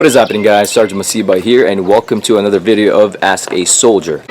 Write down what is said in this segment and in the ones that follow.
What is happening, guys? Sergeant Masiba here, and welcome to another video of Ask a Soldier.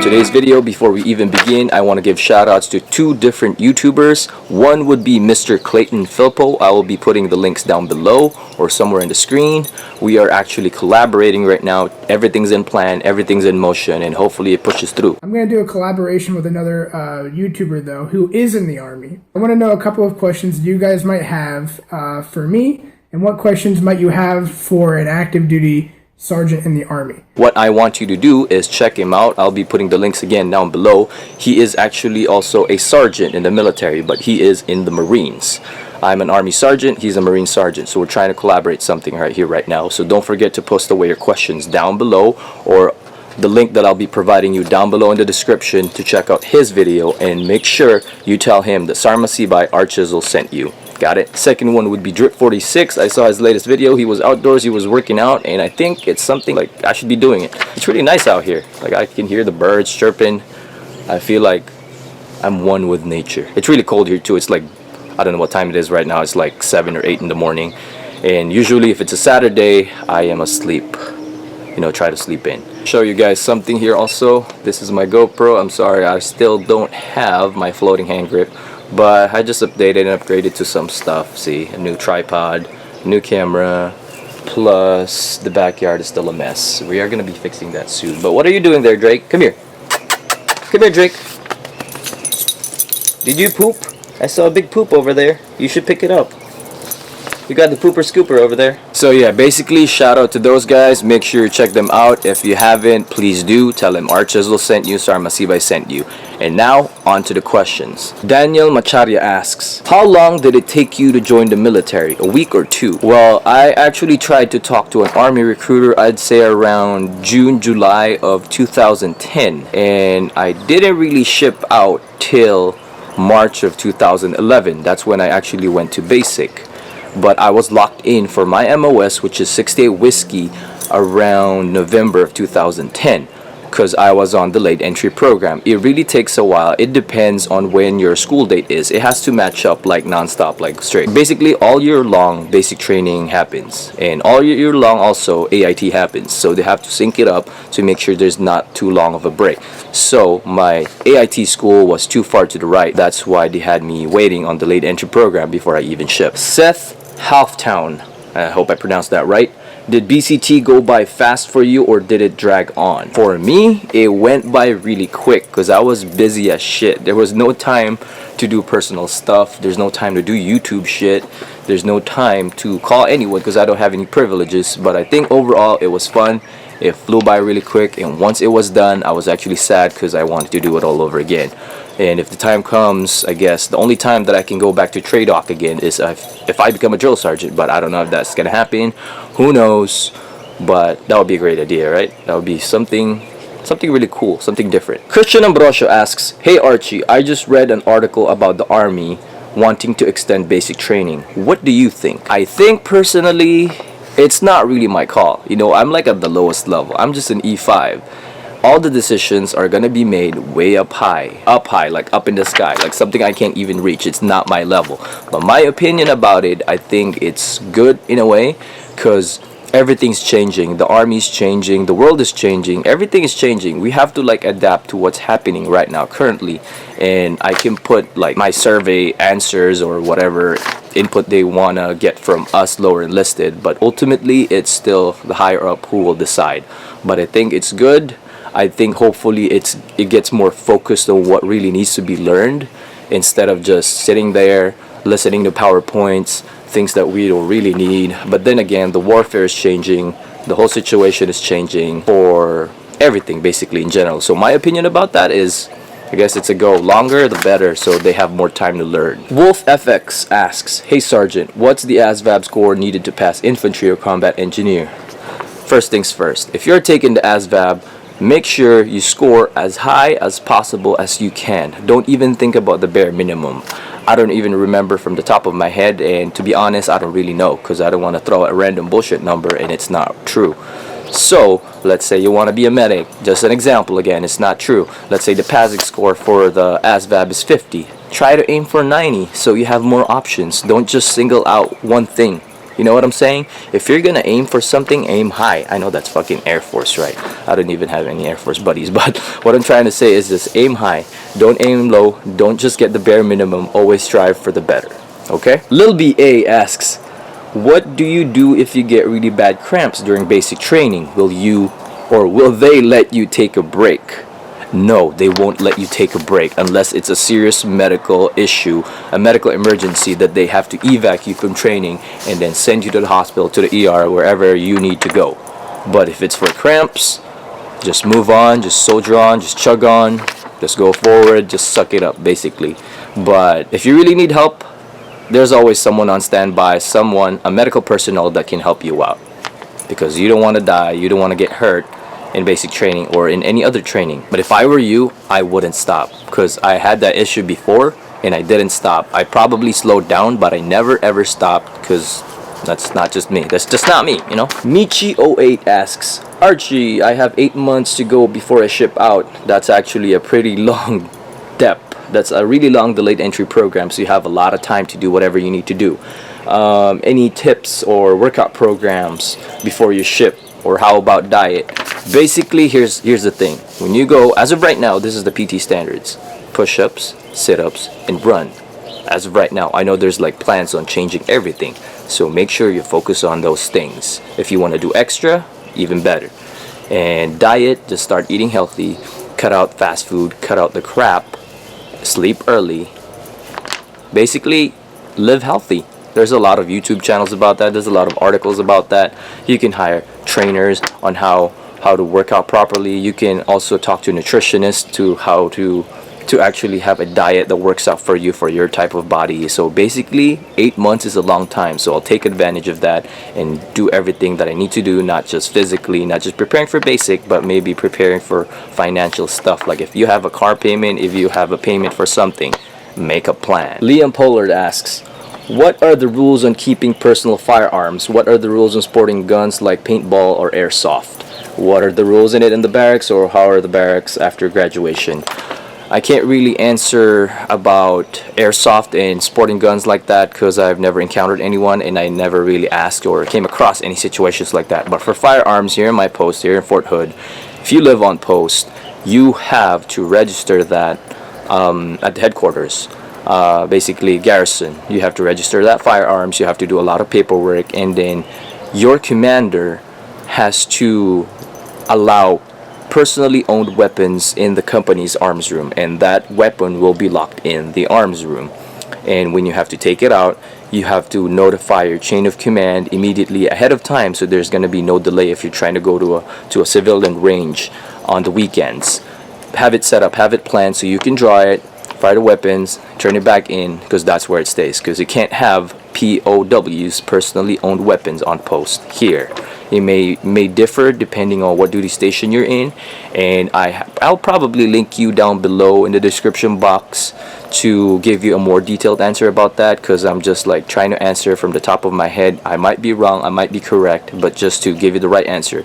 Today's video, before we even begin, I want to give shout outs to two different YouTubers. One would be Mr. Clayton Philpo. I will be putting the links down below or somewhere in the screen. We are actually collaborating right now. Everything's in plan, everything's in motion, and hopefully it pushes through. I'm going to do a collaboration with another YouTuber though who is in the Army. I want to know a couple of questions you guys might have for me, and what questions might you have for an active duty sergeant in the Army. What I want you to do is check him out. I'll be putting the links again down below. He is actually also a sergeant in the military, but he is in the Marines. I'm an Army sergeant, he's a Marine sergeant, so we're trying to collaborate something right here, right now. So don't forget to post away your questions down below, or the link that I'll be providing you down below in the description to check out his video, and make sure you tell him that Sergeant Masiba by Archiezzle sent you. Got it? Second one would be Drip 46. I saw his latest video. He was outdoors, he was working out, and I think it's something like I should be doing it. It's really nice out here. Like, I can hear the birds chirping. I feel like I'm one with nature. It's really cold here too. It's like, I don't know what time it is right now. It's like 7 or 8 in the morning, and usually if it's a Saturday, I am asleep. You know, try to sleep in. Show you guys something here also. This is my GoPro. I'm sorry, I still don't have my floating hand grip, but I just updated and upgraded to some stuff. See, a new tripod, new camera, plus the backyard is still a mess. We are gonna be fixing that soon. But what are you doing there, Drake? Come here. Come here, Drake. Did you poop? I saw a big poop over there. You should pick it up. You got the pooper scooper over there. So yeah, basically shout out to those guys. Make sure you check them out. If you haven't, please do. Tell them Archiezzle sent you, Sergeant Masiba sent you. And now, on to the questions. Daniel Macharia asks, how long did it take you to join the military? A week or two? Well, I actually tried to talk to an Army recruiter, I'd say around June, July of 2010. And I didn't really ship out till March of 2011. That's when I actually went to basic. But I was locked in for my MOS, which is 68 Whiskey, around November of 2010, because I was on the late entry program. It really takes a while. It depends on when your school date is. It has to match up like non-stop, like straight. Basically all year long basic training happens, and all year long also AIT happens, so they have to sync it up to make sure there's not too long of a break. So my AIT school was too far to the right. That's why they had me waiting on the late entry program before I even shipped. Seth Halftown, I hope I pronounced that right. Did BCT go by fast for you, or did it drag on? For me, it went by really quick because I was busy as shit. There was no time to do personal stuff. There's no time to do YouTube shit. There's no time to call anyone because I don't have any privileges. But I think overall it was fun. It flew by really quick, and once it was done, I was actually sad because I wanted to do it all over again. And if the time comes, I guess the only time that I can go back to TRADOC again is if I become a drill sergeant. But I don't know if that's gonna happen. Who knows? But that would be a great idea, right? That would be something really cool, something different. Christian Ambrosio asks, hey Archie, I just read an article about the Army wanting to extend basic training. What do you think? I think personally, it's not really my call. You know, I'm like at the lowest level. I'm just an E5. All the decisions are gonna be made way up high, like up in the sky, like something I can't even reach. It's not my level. But my opinion about it, I think it's good in a way, because everything's changing. The Army's changing, the world is changing, everything is changing. We have to like adapt to what's happening right now currently. And I can put like my survey answers or whatever input they wanna get from us lower enlisted, but ultimately it's still the higher up who will decide. But I think it's good. I think hopefully it gets more focused on what really needs to be learned, instead of just sitting there listening to PowerPoints, things that we don't really need. But then again, the warfare is changing, the whole situation is changing for everything basically in general. So my opinion about that is, I guess it's a go. Longer the better, so they have more time to learn. Wolf FX asks, hey Sergeant, what's the ASVAB score needed to pass infantry or combat engineer? First things first, if you're taking the ASVAB, make sure you score as high as possible as you can. Don't even think about the bare minimum. I don't even remember from the top of my head, and to be honest, I don't really know, because I don't want to throw a random bullshit number and it's not true. So let's say you want to be a medic, just an example again, it's not true. Let's say the passing score for the ASVAB is 50. try to aim for 90 so you have more options. Don't just single out one thing. You know what I'm saying? If you're gonna aim for something, aim high. I know that's fucking Air Force, right? I don't even have any Air Force buddies, but what I'm trying to say is just aim high. Don't aim low. Don't just get the bare minimum. Always strive for the better. Okay? Lil BA asks, what do you do if you get really bad cramps during basic training? Will they let you take a break? No, they won't let you take a break unless it's a serious medical issue, a medical emergency that they have to evac you from training and then send you to the hospital, to the ER, wherever you need to go. But if it's for cramps, just move on, just soldier on, just chug on, just go forward, just suck it up, basically. But if you really need help, there's always someone on standby, a medical personnel that can help you out. Because you don't want to die, you don't want to get hurt in basic training or in any other training. But if I were you, I wouldn't stop, because I had that issue before and I didn't stop. I probably slowed down, but I never ever stopped, because that's not just me. That's just not me, you know? Michi08 asks, Archie, I have 8 months to go before I ship out. That's actually a pretty long depth. That's a really long delayed entry program, so you have a lot of time to do whatever you need to do. Any tips or workout programs before you ship? Or how about diet? Basically, here's the thing. When you go, as of right now, this is the PT standards. Push-ups, sit-ups, and run. As of right now, I know there's like plans on changing everything. So make sure you focus on those things. If you want to do extra, even better. And diet, just start eating healthy. Cut out fast food, cut out the crap. Sleep early. Basically, live healthy. There's a lot of YouTube channels about that. There's a lot of articles about that. You can hire trainers on how to work out properly. You can also talk to nutritionists to how to actually have a diet that works out for you, for your type of body. So basically, 8 months is a long time. So I'll take advantage of that and do everything that I need to do, not just physically, not just preparing for basic, but maybe preparing for financial stuff. Like if you have a car payment, if you have a payment for something, make a plan. Liam Pollard asks, what are the rules on keeping personal firearms? What are the rules on sporting guns like paintball or airsoft? What are the rules in it in the barracks, or how are the barracks after graduation? I can't really answer about airsoft and sporting guns like that, because I've never encountered anyone and I never really asked or came across any situations like that. But for firearms here in my post, here in Fort Hood, if you live on post, you have to register that at the headquarters. Basically garrison, you have to register that firearms, you have to do a lot of paperwork, and then your commander has to allow personally owned weapons in the company's arms room, and that weapon will be locked in the arms room. And when you have to take it out, you have to notify your chain of command immediately ahead of time, so there's going to be no delay if you're trying to go to a civilian range on the weekends. Have it set up, have it planned so you can draw it, fire the weapons, turn it back in, because that's where it stays. Because you can't have POWs, personally owned weapons, on post here. It may differ depending on what duty station you're in, and I'll probably link you down below in the description box to give you a more detailed answer about that, because I'm just like trying to answer from the top of my head. I might be wrong, I might be correct, but just to give you the right answer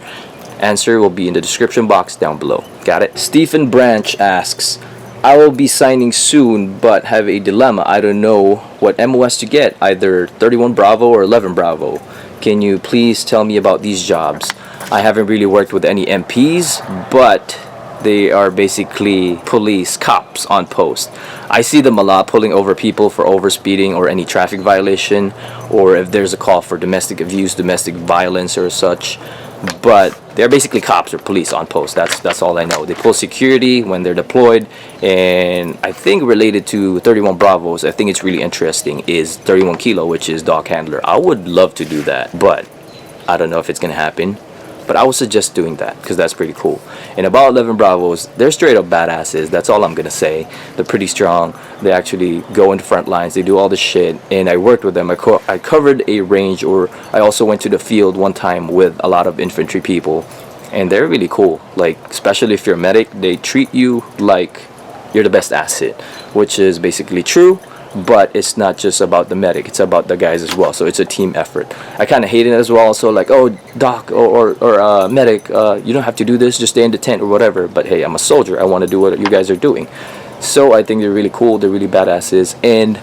will be in the description box down below. Got it? Stephen Branch asks, I will be signing soon, but have a dilemma. I don't know what MOS to get, either 31 Bravo or 11 Bravo. Can you please tell me about these jobs? I haven't really worked with any MPs, but they are basically police, cops on post. I see them a lot pulling over people for overspeeding or any traffic violation, or if there's a call for domestic abuse, domestic violence or such. But they're basically cops or police on post. That's all I know. They pull security when they're deployed. And I think related to 31 Bravos, I think it's really interesting, is 31 Kilo, which is dog handler. I would love to do that, but I don't know if it's gonna happen. But I would suggest doing that, because that's pretty cool. And about 11 Bravos, they're straight up badasses. That's all I'm gonna say. They're pretty strong. They actually go into front lines. They do all this shit. And I worked with them. I covered a range, or I also went to the field one time with a lot of infantry people. And they're really cool. Like, especially if you're a medic, they treat you like you're the best asset, which is basically true. But it's not just about the medic, it's about the guys as well. So it's a team effort. I kind of hate it as well. So like, oh, doc or medic, you don't have to do this, just stay in the tent or whatever. But hey, I'm a soldier, I want to do what you guys are doing. So I think they're really cool, they're really badasses, and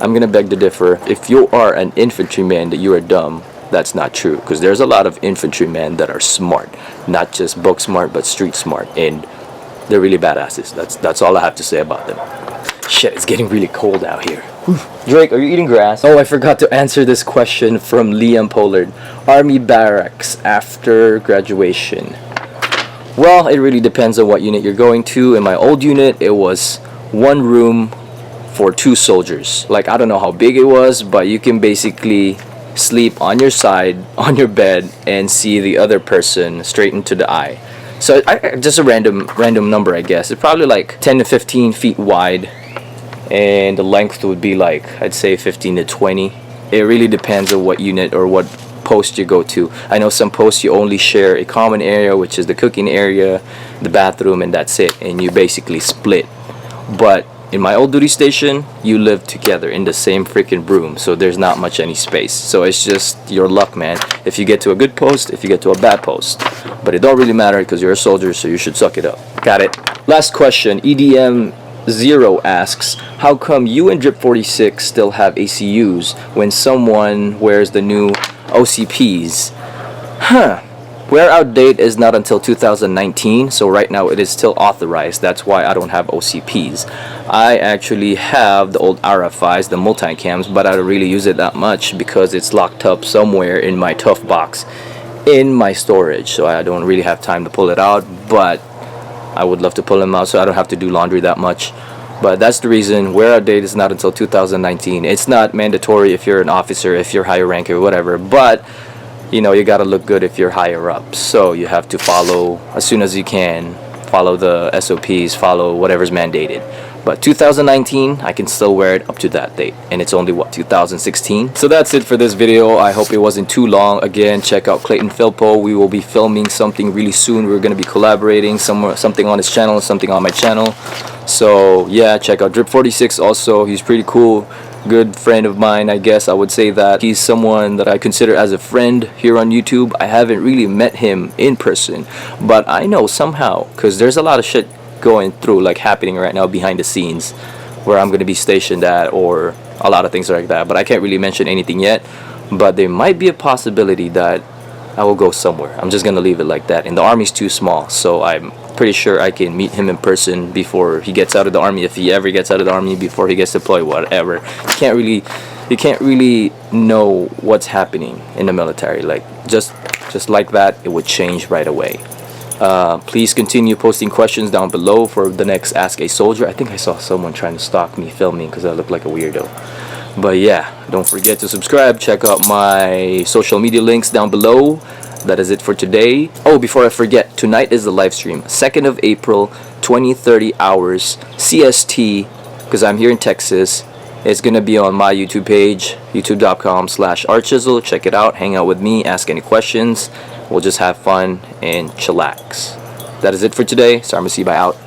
I'm gonna beg to differ. If you are an infantryman that you are dumb, that's not true, because there's a lot of infantrymen that are smart, not just book smart but street smart, and they're really badasses. That's all I have to say about them. Shit, it's getting really cold out here. Drake, are you eating grass? Oh, I forgot to answer this question from Liam Pollard. Army barracks after graduation. Well, it really depends on what unit you're going to. In my old unit, it was one room for 2 soldiers. Like, I don't know how big it was, but you can basically sleep on your side, on your bed, and see the other person straight into the eye. So, just a random number, I guess. It's probably like 10 to 15 feet wide, and the length would be like, I'd say 15 to 20. It really depends on what unit or what post you go to. I know some posts you only share a common area, which is the cooking area, the bathroom, and that's it, and you basically split. But in my old duty station, you live together in the same freaking room, so there's not much any space. So it's just your luck, man, if you get to a good post, if you get to a bad post. But it don't really matter because you're a soldier, so you should suck it up. Got it. Last question. EDM0 asks, how come you and Drip 46 still have ACUs when someone wears the new OCPs? Wear out date is not until 2019, so right now it is still authorized. That's why I don't have OCPs. I actually have the old RFIs, the multicams, but I don't really use it that much because it's locked up somewhere in my tough box in my storage, so I don't really have time to pull it out, but I would love to pull them out so I don't have to do laundry that much. But that's the reason. Wear out date is not until 2019. It's not mandatory if you're an officer, if you're higher rank or whatever, but you know, you gotta look good if you're higher up, so you have to follow as soon as you can, follow the SOPs, follow whatever's mandated. But 2019, I can still wear it up to that date, and it's only what, 2016. So that's it for this video. I hope it wasn't too long. Again, check out Clayton Philpo. We will be filming something really soon. We're gonna be collaborating, something on his channel, something on my channel. So yeah, check out Drip 46 also. He's pretty cool, good friend of mine, I guess I would say that. He's someone that I consider as a friend here on YouTube. I haven't really met him in person, but I know somehow, because there's a lot of shit going through, like happening right now behind the scenes where I'm going to be stationed at, or a lot of things like that, but I can't really mention anything yet. But there might be a possibility that I will go somewhere. I'm just going to leave it like that. And the army's too small, so I'm pretty sure I can meet him in person before he gets out of the army, if he ever gets out of the army, before he gets deployed, whatever. You can't really know what's happening in the military. Like just like that, it would change right away. Please continue posting questions down below for the next Ask a Soldier. I think I saw someone trying to stalk me, filming, because I look like a weirdo. But yeah, don't forget to subscribe. Check out my social media links down below. That is it for today. Oh, before I forget, tonight is the live stream, 2nd of April, 20:30 hours CST, because I'm here in Texas. It's gonna be on my YouTube page, youtube.com/Archiezzle. Check it out, hang out with me, ask any questions. We'll just have fun and chillax. That is it for today. Sarmasi, bye out.